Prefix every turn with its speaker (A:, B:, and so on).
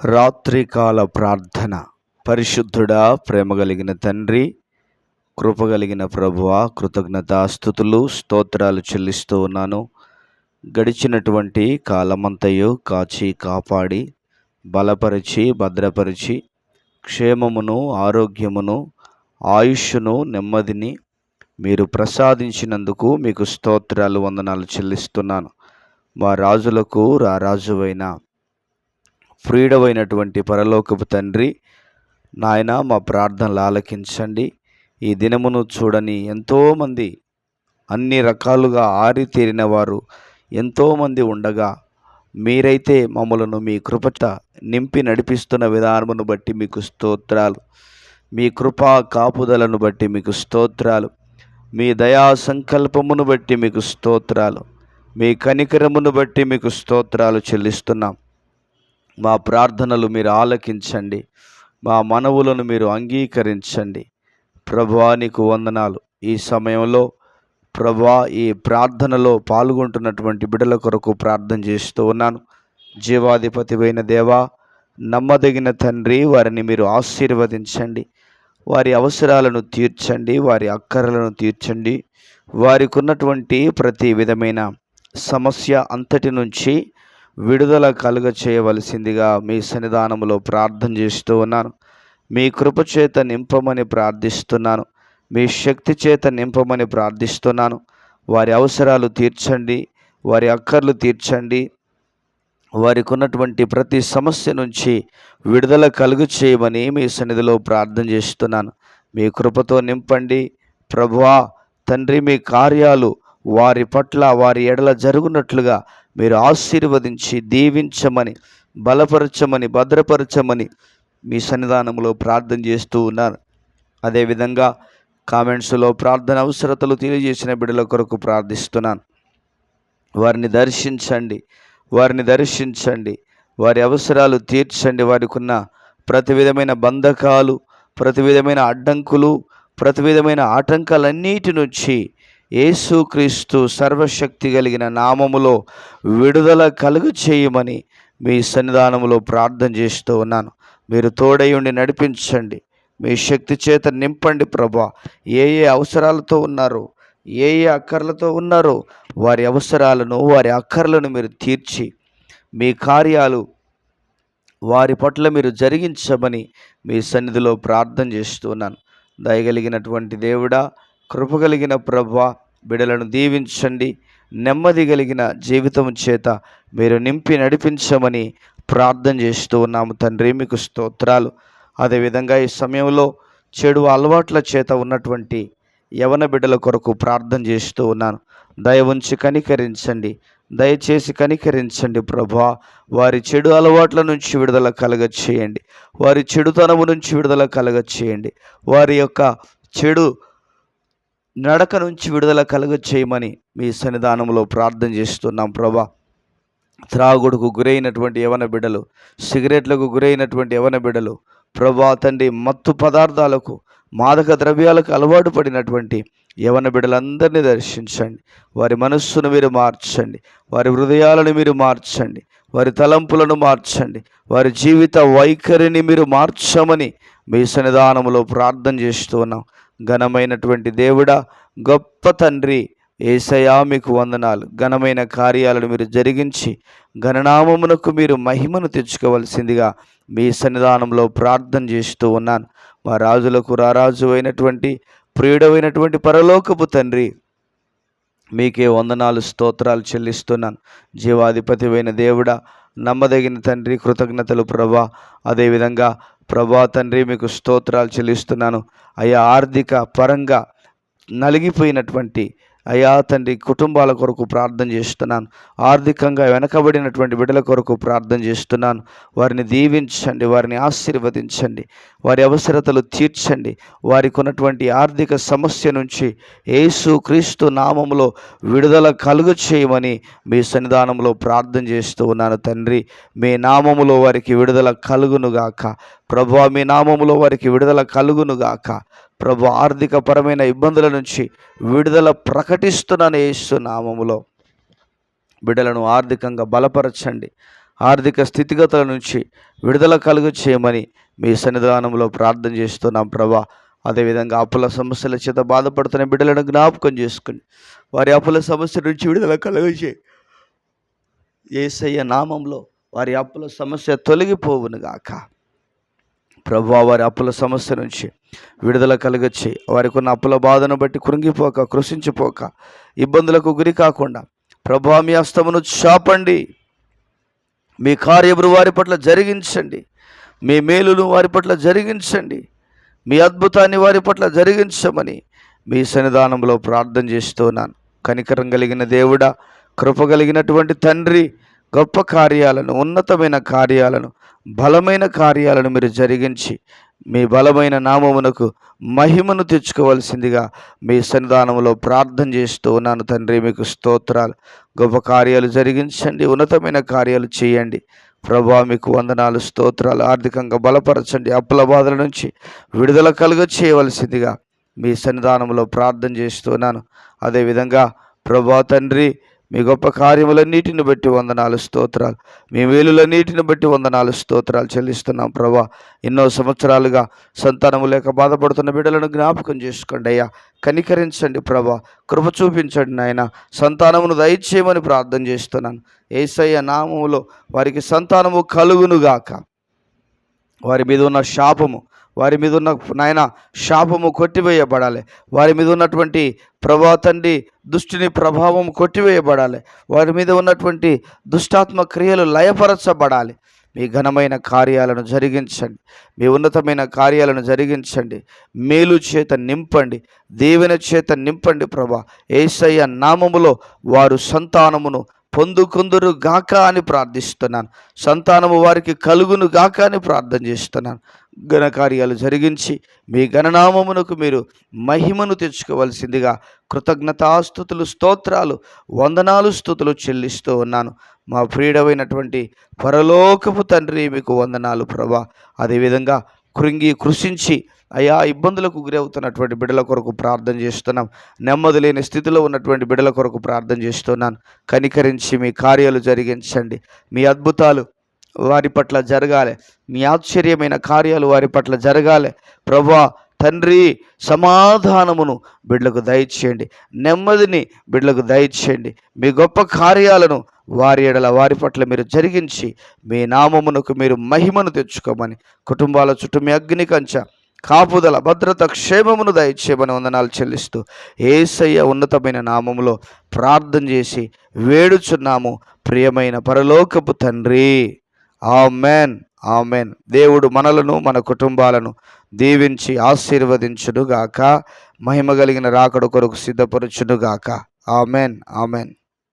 A: రాత్రికాల ప్రార్థన. పరిశుద్ధుడా, ప్రేమ కలిగిన తండ్రి, కృపగలిగిన ప్రభువా, కృతజ్ఞతాస్తుతులు స్తోత్రాలు చెల్లిస్తూ ఉన్నాను. గడిచినటువంటి కాలమంతయు కాచి కాపాడి బలపరిచి భద్రపరిచి క్షేమమును ఆరోగ్యమును ఆయుష్ను నెమ్మదిని మీరు ప్రసాదించినందుకు మీకు స్తోత్రాలు వందనాలు చెల్లిస్తున్నాను. మా రాజులకు రారాజువైన ప్రియుడవైనటువంటి పరలోకపు తండ్రి, నాయన మా ప్రార్థనలు ఆలకించండి. ఈ దినమును చూడని ఎంతోమంది అన్ని రకాలుగా ఆరితేరిన వారు ఎంతోమంది ఉండగా, మీరైతే మమ్మలను మీ కృపట నింపి నడిపిస్తున్న విధానమును బట్టి మీకు స్తోత్రాలు. మీ కృపా కాపుదలను బట్టి మీకు స్తోత్రాలు. మీ దయా సంకల్పమును బట్టి మీకు స్తోత్రాలు. మీ కనికరమును బట్టి మీకు స్తోత్రాలు చెల్లిస్తున్నాం. మా ప్రార్థనలు మీరు ఆలకించండి. మా మనవులను మీరు అంగీకరించండి. ప్రభువా, నీకు వందనాలు. ఈ సమయంలో ప్రభువా, ఈ ప్రార్థనలో పాల్గొంటున్నటువంటి బిడ్డల కొరకు ప్రార్థన చేస్తూ ఉన్నాను. జీవాధిపతివైన దేవా, నమ్మదగిన తండ్రి, వారిని మీరు ఆశీర్వదించండి. వారి అవసరాలను తీర్చండి, వారి అక్కరలను తీర్చండి. వారికి ఉన్నటువంటి ప్రతి విధమైన సమస్య అంతటి నుంచి విడుదల కలుగ చేయవలసిందిగా మీ సన్నిధానంలో ప్రార్థన చేస్తూ ఉన్నాను. మీ కృప చేత నింపమని ప్రార్థిస్తున్నాను. మీ శక్తి చేత నింపమని ప్రార్థిస్తున్నాను. వారి అవసరాలు తీర్చండి, వారి అక్కర్లు తీర్చండి. వారికి ఉన్నటువంటి ప్రతి సమస్య నుంచి విడుదల కలుగు చేయమని మీ సన్నిధిలో ప్రార్థన చేస్తున్నాను. మీ కృపతో నింపండి ప్రభువా. తండ్రి, మీ కార్యాలు వారి పట్ల వారి ఎడల జరుగునట్లుగా మీరు ఆశీర్వదించి దీవించమని, బలపరచమని, భద్రపరచమని మీ సన్నిధానంలో ప్రార్థన చేస్తూ ఉన్నాను. అదేవిధంగా కామెంట్స్లో ప్రార్థన అవసరతలు తెలియజేసిన బిడ్డల కొరకు ప్రార్థిస్తున్నాను. వారిని దర్శించండి, వారిని దర్శించండి, వారి అవసరాలు తీర్చండి. వారికి ఉన్న ప్రతి విధమైన బంధకాలు, ప్రతి విధమైన అడ్డంకులు, ప్రతి విధమైన ఆటంకాలన్నిటి నుంచి యేసుక్రీస్తు సర్వశక్తి కలిగిన నామములో విడుదల కలుగు చేయమని మీ సన్నిధానంలో ప్రార్థన చేస్తూ ఉన్నాను. మీరు తోడయుండి నడిపించండి. మీ శక్తి చేత నింపండి ప్రభా. ఏ అవసరాలతో ఉన్నారో, ఏ అక్కర్లతో ఉన్నారో వారి అవసరాలను, వారి అక్కర్లను మీరు తీర్చి మీ కార్యాలు వారి పట్ల మీరు జరిగించమని మీ సన్నిధిలో ప్రార్థన చేస్తున్నాను. దయగలిగినటువంటి దేవుడా, కృపగలిగిన ప్రభువా, బిడలను దీవించండి. నెమ్మది కలిగిన జీవితం చేత మీరు నింపి నడిపించమని ప్రార్థన చేస్తూ ఉన్నాము తండ్రి, మీకు స్తోత్రాలు. అదేవిధంగా ఈ సమయంలో చెడు అలవాట్ల చేత ఉన్నటువంటి యవన బిడ్డల కొరకు ప్రార్థన చేస్తూ ఉన్నాను. దయ ఉంచి కనికరించండి, దయచేసి కనికరించండి ప్రభువా. వారి చెడు అలవాట్ల నుంచి విడుదల కలగ చేయండి. వారి చెడుతనము నుంచి విడుదల కలగ చేయండి. వారి యొక్క చెడు నడక నుంచి విడుదల కలుగ చేయమని మీ సన్నిధానంలో ప్రార్థన చేస్తున్నాం ప్రభా. త్రాగుడుకు గురైనటువంటి యవన బిడ్డలు, సిగరెట్లకు గురైనటువంటి యవన బిడ్డలు ప్రభా తండ్రి, మత్తు పదార్థాలకు, మాదక ద్రవ్యాలకు అలవాటు పడినటువంటి యవన బిడ్డలందరినీ దర్శించండి. వారి మనస్సును మీరు మార్చండి, వారి హృదయాలను మీరు మార్చండి, వారి తలంపులను మార్చండి, వారి జీవిత వైఖరిని మీరు మార్చమని మీ సన్నిధానంలో ప్రార్థన చేస్తూ ఉన్నాం. ఘనమైనటువంటి దేవుడా, గొప్ప తండ్రి యేసయ్యా, మీకు వందనాలు. ఘనమైన కార్యాలను మీరు జరిగించి ఘననామమునకు మీరు మహిమను తెచ్చుకోవలసిందిగా మీ సన్నిధానంలో ప్రార్థన చేస్తూ ఉన్నాను. మా రాజులకు రారాజు అయినటువంటి ప్రియుడమైనటువంటి పరలోకపు తండ్రి, మీకే వందనాలు, స్తోత్రాలు చెల్లిస్తున్నాను. జీవాధిపతివైన దేవుడా, నమ్మదగిన తండ్రి, కృతజ్ఞతలు ప్రభా. అదేవిధంగా ప్రభా తండ్రి, మీకు స్తోత్రాలు చెల్లిస్తున్నాను. అయ్యా, ఆర్థిక పరంగా నలిగిపోయినటువంటి అయ్యా తండ్రి కుటుంబాల కొరకు ప్రార్థన చేస్తున్నాను. ఆర్థికంగా వెనకబడినటువంటి బిడ్డల కొరకు ప్రార్థన చేస్తున్నాను. వారిని దీవించండి, వారిని ఆశీర్వదించండి, వారి అవసరతలు తీర్చండి. వారికి ఉన్నటువంటి ఆర్థిక సమస్య నుంచి యేసుక్రీస్తు నామములో విడుదల కలుగు చేయమని మీ సన్నిధానంలో ప్రార్థన చేస్తూ ఉన్నాను తండ్రి. మీ నామములో వారికి విడుదల కలుగునుగాక ప్రభువా. మీ నామములో వారికి విడుదల కలుగునుగాక ప్రభు. ఆర్థిక పరమైన ఇబ్బందుల నుంచి విడుదల ప్రకటిస్తున్నాను యేసు నామములో. బిడ్డలను ఆర్థికంగా బలపరచండి, ఆర్థిక స్థితిగతుల నుంచి విడుదల కలుగు చేయమని మీ సన్నిధానంలో ప్రార్థన చేస్తున్నాం ప్రభా. అదేవిధంగా అప్పుల సమస్యల చేత బాధపడుతున్న బిడ్డలను జ్ఞాపకం చేసుకుని వారి అప్పుల సమస్య నుంచి విడుదల కలుగు చేయి. యేసయ్య నామంలో వారి అప్పుల సమస్య తొలగిపోవునుగాక. ప్రభువా, వారి అప్పుల సమస్య నుంచి విడుదల కలుగచ్చి వారికి ఉన్న అప్పుల బాధను బట్టి కృంగిపోక కృషించిపోక ఇబ్బందులకు గురి కాకుండా ప్రభువా మీ హస్తమును చాపండి. మీ కార్యమును వారి పట్ల జరిగించండి. మీ మేలును వారి పట్ల జరిగించండి. మీ అద్భుతాన్ని వారి పట్ల జరిగించమని మీ సన్నిధానంలో ప్రార్థన చేస్తున్నాను. కనికరం కలిగిన దేవుడా, కృప కలిగినటువంటి తండ్రి, గొప్ప కార్యాలను, ఉన్నతమైన కార్యాలను, బలమైన కార్యాలను మీరు జరిగించి మీ బలమైన నామమునకు మహిమను తెచ్చుకోవాల్సిందిగా మీ సన్నిధానంలో ప్రార్థన చేస్తూ ఉన్నాను తండ్రి. మీకు స్తోత్రాలు. గొప్ప కార్యాలు జరిగించండి, ఉన్నతమైన కార్యాలు చేయండి ప్రభువా. మీకు వందనాలు, స్తోత్రాలు. ఆర్థికంగా బలపరచండి, అప్పుల బాధల నుంచి విడుదల కలుగ చేయవలసిందిగా మీ సన్నిధానంలో ప్రార్థన చేస్తున్నాను. అదేవిధంగా ప్రభువా తండ్రి, మీ గొప్ప కార్యములన్నిటిని బట్టి వందనాలు, స్తోత్రాలు. మీ వేలులన్నిటిని బట్టి వందనాలు, స్తోత్రాలు చెల్లిస్తున్నాం ప్రభా. ఎన్నో సంవత్సరాలుగా సంతానము లేక బాధపడుతున్న బిడ్డలను జ్ఞాపకం చేసుకోండి అయ్యా. కనికరించండి ప్రభా, కృప చూపించండి నాయన. సంతానమును దయచేయమని ప్రార్థన చేస్తున్నాను. యేసయ్య నామములో వారికి సంతానము కలుగునుగాక. వారి మీద ఉన్న శాపము, వారి మీద ఉన్న నాయన శాపము కొట్టివేయబడాలి. వారి మీద ఉన్నటువంటి ప్రభా తండ్రి దుష్టిని ప్రభావం కొట్టివేయబడాలి. వారి మీద ఉన్నటువంటి దుష్టాత్మ క్రియలు లయపరచబడాలి. మీ ఘనమైన కార్యాలను జరిగించండి, మీ ఉన్నతమైన కార్యాలను జరిగించండి. మేలు చేత నింపండి, దీవెన చేత నింపండి ప్రభా. యేసయ్య నామములో వారు సంతానమును పొందుకుందురు గాక అని ప్రార్థిస్తున్నాను. సంతానము వారికి కలుగును గాక అని ప్రార్థన చేస్తున్నాను. ఘనకార్యాలు జరిగించి మీ ఘననామమునకు మీరు మహిమను తెచ్చుకోవలసిందిగా కృతజ్ఞతాస్తుతులు, స్తోత్రాలు, వందనాలు, స్తుతులు చెల్లిస్తూ ఉన్నాను. మా ప్రియుడైనటువంటి పరలోకపు తండ్రి, మీకు వందనాలు ప్రభా. అదేవిధంగా కృషించి అయా ఇబ్బందులకు గురవుతున్నటువంటి బిడ్డల కొరకు ప్రార్థన చేస్తున్నాం. నెమ్మది లేని స్థితిలో ఉన్నటువంటి బిడ్డల కొరకు ప్రార్థన చేస్తున్నాను. కనికరించి మీ కార్యాలు జరిగించండి. మీ అద్భుతాలు వారి పట్ల జరగాలి. మీ ఆశ్చర్యమైన కార్యాలు వారి పట్ల జరగాలి ప్రభువా. తండ్రి, సమాధానమును బిడ్డలకు దయచేయండి, నెమ్మదిని బిడ్డలకు దయచేయండి. మీ గొప్ప కార్యాలను వారి ఎడల వారి పట్ల మీరు జరిగించి మీ నామమునకు మీరు మహిమను తెచ్చుకోమని, కుటుంబాల చుట్టూ మీ అగ్ని కంచె కాపుదల, భద్రత, క్షేమమును దయచేయమని వందనాలు చెల్లిస్తూ యేసయ్య ఉన్నతమైన నామములో ప్రార్థన చేసి వేడుచున్నాము ప్రియమైన పరలోకపు తండ్రి. Amen, amen. దేవుడు మనలను మన కుటుంబాలను దీవించి ఆశీర్వదించునుగాక. మహిమ కలిగిన రాకడ కొరకు సిద్ధపరచునుగాక. Amen, amen.